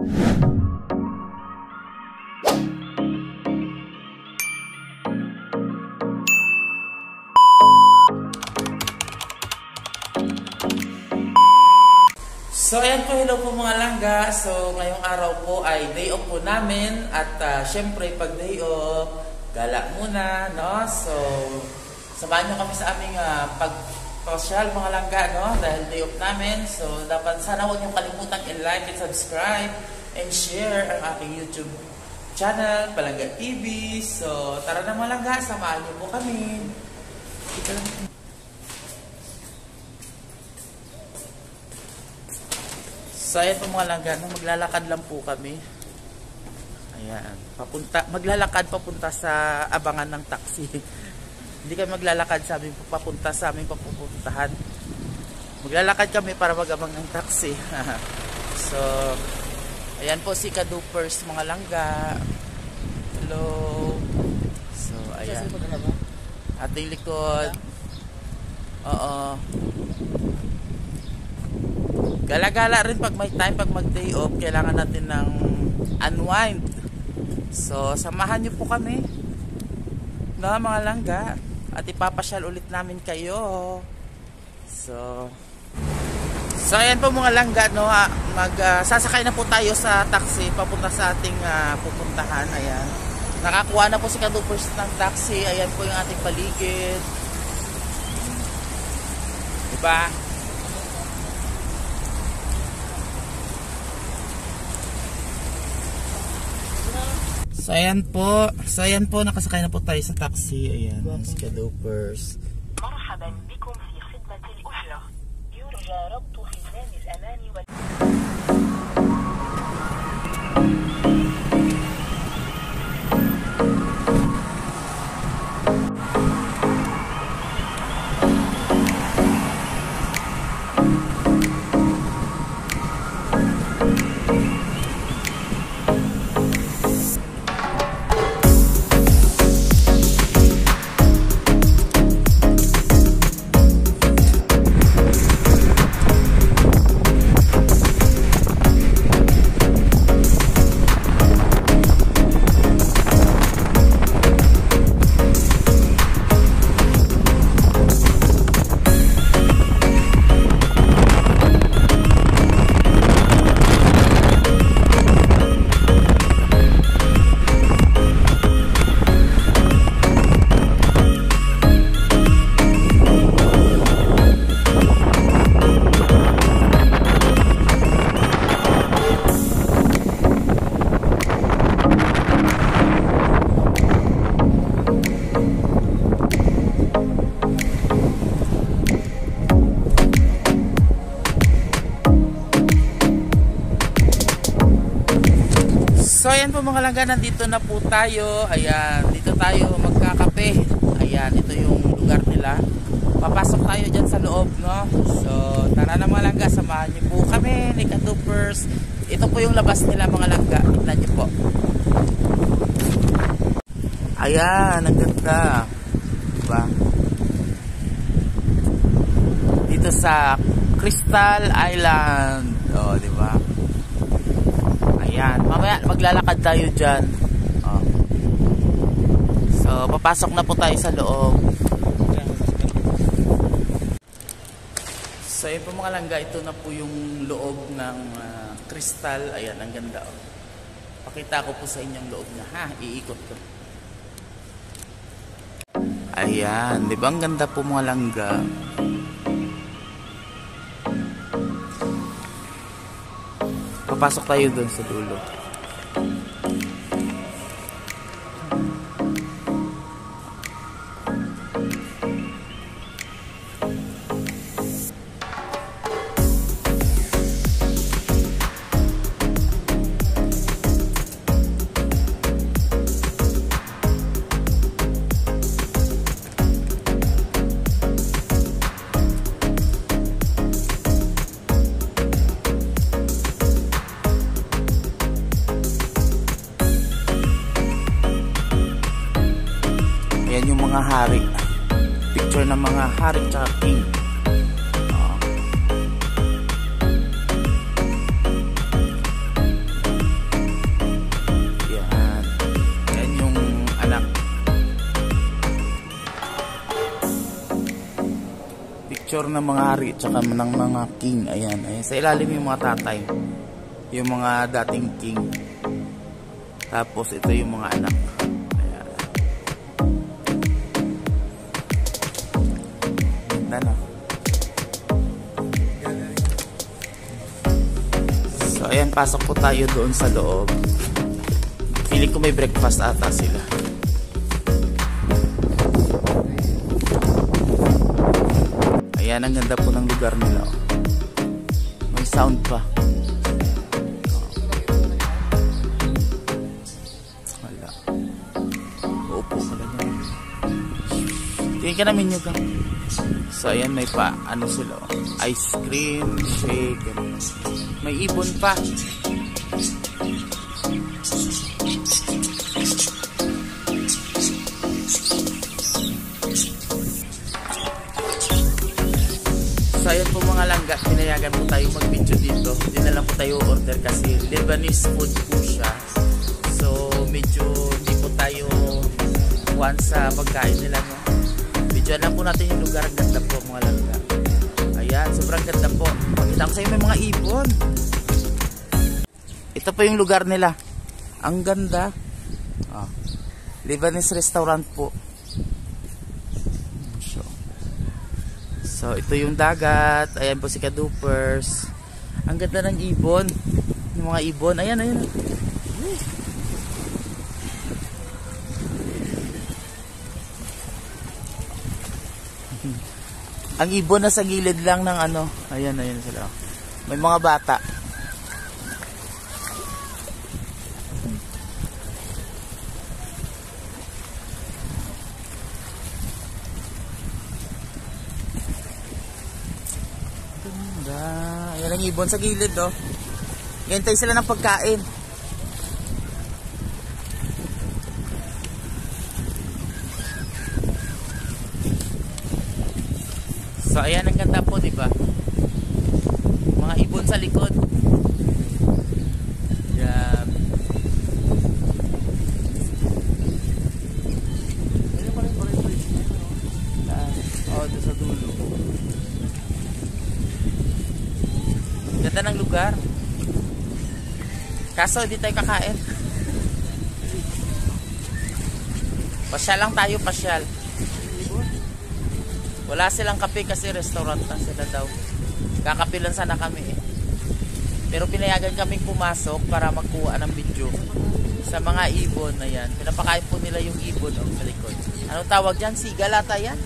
So ayan po, hello po mga langga. So ngayong araw po ay day off po namin. At syempre pag day off, gala muna, no? So samahan nyo kami sa aming pag-social mga langga, no? Dahil day off namin. So dapat sana huwag nyo kalimutang i-like and subscribe and share ang aking YouTube channel, Palangga TV. So tara na mga langga, samahan nyo po kami. So ayan po mga langga, maglalakad lang po kami. Ayan, maglalakad papunta sa abangan ng taxi. Hindi kami maglalakad sa amin papunta sa aming papupuntahan. Maglalakad kami para mag-abang ng taxi. So ayan po si Kadupers mga langga. Hello. So ayan, ating likod. Oo. Gala-gala rin pag may time, pag mag-day off, kailangan natin ng unwind. So, samahan nyo po kami, no, mga langga, at ipapasyal ulit namin kayo. So ayan po mga langga, no, sasakay na po tayo sa taxi papunta sa ating pupuntahan. Ayan, nakakuha na po si Kadupers ng taxi. Ayan po yung ating paligid, diba? So ayan po, nakasakay na po tayo sa taxi. Ayan, si Kadupers. Marhaban bikum fi khidmat al-ujra. Yurja rabtu khizan al-aman wal So ayan po mga langga, nandito na po tayo. Ayan, dito tayo magkakape. Ayan, ito yung lugar nila. Papasok tayo dyan sa loob, no? So tara na mga langga, samahan niyo po kami ni Kadupers. Ito po yung labas nila mga langga. Tignan niyo po. Ayan, ang ganda, diba? Dito sa Crystal Island. O, diba? Ayan, mamaya maglalakad tayo dyan. So papasok na po tayo sa loob. So yun po mga langga, ito na po yung loob ng Crystal. Ayan, ang ganda. Pakita ko po sa inyong loob na, ha, iikot ko. Ayan, di ba ang ganda po mga langga? Papasok tayo doon sa dulo. Ayan yung mga hari. Picture ng mga hari tsaka king. picture ng mga hari tsaka ng mga king. Ayan, ayan. Sa ilalim yung mga tatay, yung mga dating king. Tapos ito yung mga anak. Ayan. Ganda na. So ayan, pasok po tayo doon sa loob. Feeling ko may breakfast ata sila. Ayan, ang ganda po ng lugar nila. May sound pa. Wala. Uupo ka lang yan. Tingin ka namin yung So ayan, may pa, ano sila, ice cream, shake, may ibon pa. So ayan po mga langga, pinayagan po tayo mag-video dito. Hindi na lang po tayo order kasi Lebanese food po siya. So medyo hindi po tayo once sa pagkain nila, no? Video lang po natin yung lugar. Ang ganda po mga langga. Ayan, sobrang ganda po. Pakita ko sa inyo, may mga ibon. Ito po yung lugar nila. Ang ganda. Oh, Lebanese restaurant po. So ito yung dagat. Ayan po si Kadupers. Ang ganda ng ibon. Yung mga ibon. Ayan, ayan. Ang ibon na sa gilid lang ng ano. Ayan, ayan sila. May mga bata. Ayan ang ibon sa gilid, oh. Hintay sila ng pagkain. So ayan, ang ganda po, diba? Mga ibon sa likod. Yan. Oh, doon sa dulo. Ganda ng lugar. Kaso hindi tayo kakain. Pasyal lang tayo, pasyal. Wala silang kape kasi restaurant lang sila daw. Kakapilan sana kami eh. Pero pinayagan kaming pumasok para magkuha ng video sa mga ibon na yan. Pinapakain po nila yung ibon, oh, sa likod. Anong tawag dyan? Sigalata yan?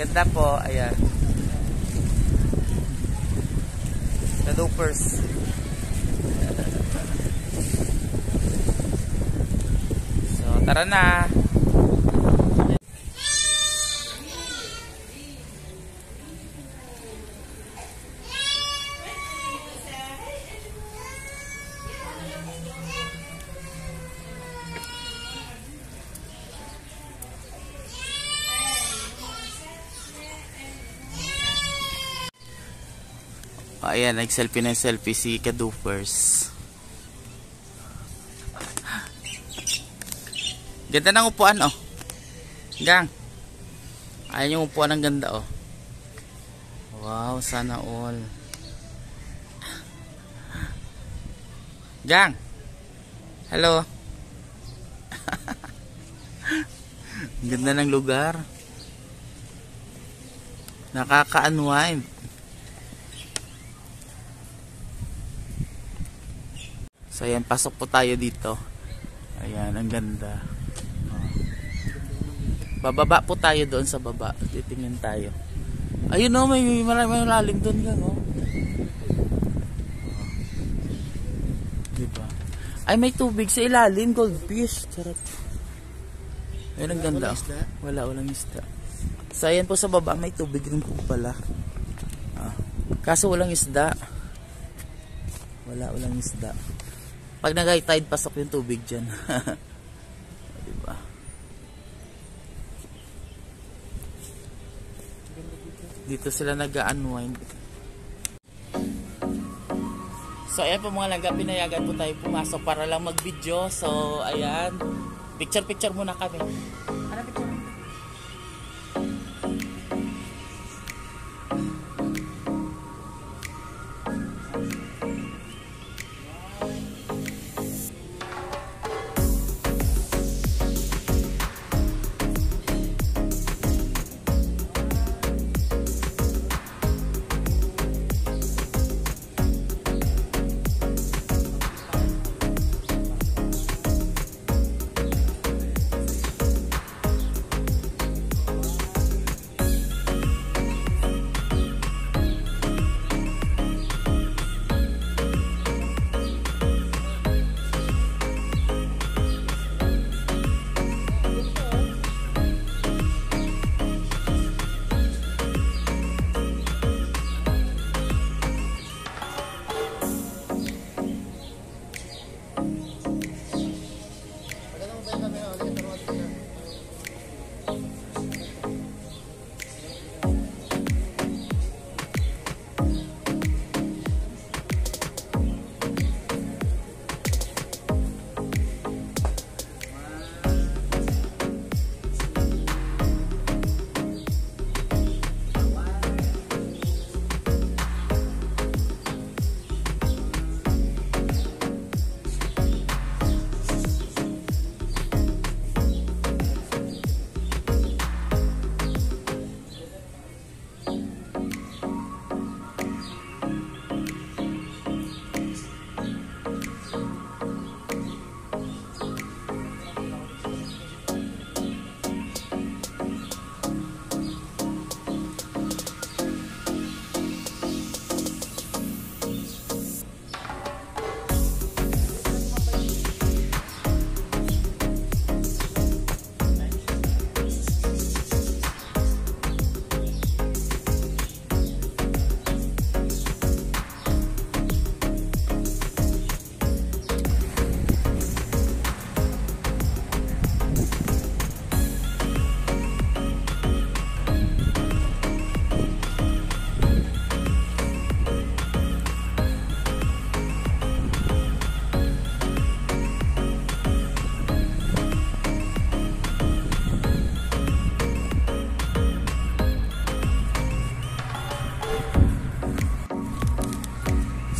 Ganda po, ayan. kadopers. So, tara na. Ayan, nag-selfie na selfie si kadupers. Ganda ng upuan, oh. Gang. Ayan yung upuan ng ganda, oh. Wow, sana all. Gang. Hello. Ganda ng lugar. Nakaka-unwind. So ayan, pasok po tayo dito. Ayan, ang ganda. Bababa po tayo doon sa baba. Titingin tayo. Ayun o, may malalim doon ka, no? Diba? Ay, may tubig sa ilalim. Goldfish. Charot. Ayun, ang ganda. Walang isda. So ayan po sa baba, may tubig rin po pala. Kaso walang isda. Walang isda. Pag nag-high tide, pasok yung tubig dyan. Diba? Dito sila nag-unwind. So ayan po mga langga, pinayagan po tayo pumasok para lang mag-video. So ayan, picture muna kami. Ano picture?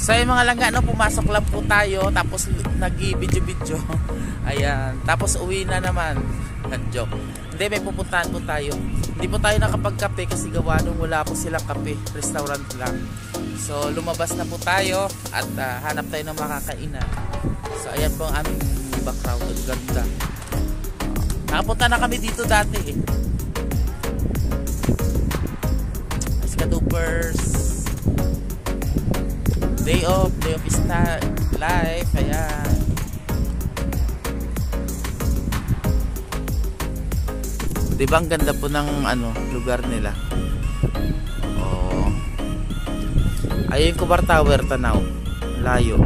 So yung mga langga, no, pumasok lang po tayo, tapos nag-video-video. Ayan, tapos uwi na naman. Joke. Hindi, may pupuntahan po tayo. Hindi po tayo nakapagkape kasi gawa nung wala po silang kape. Restaurant lang. So lumabas na po tayo at hanap tayo ng makakainan. So ayan po ang aming background. Ganda. Nakapunta na kami dito dati eh. Kadupers. Day off is life. Ayan. Diba ang ganda po ng lugar nila. Oh. Ayun, Kubar Tower, tanaw. Layo.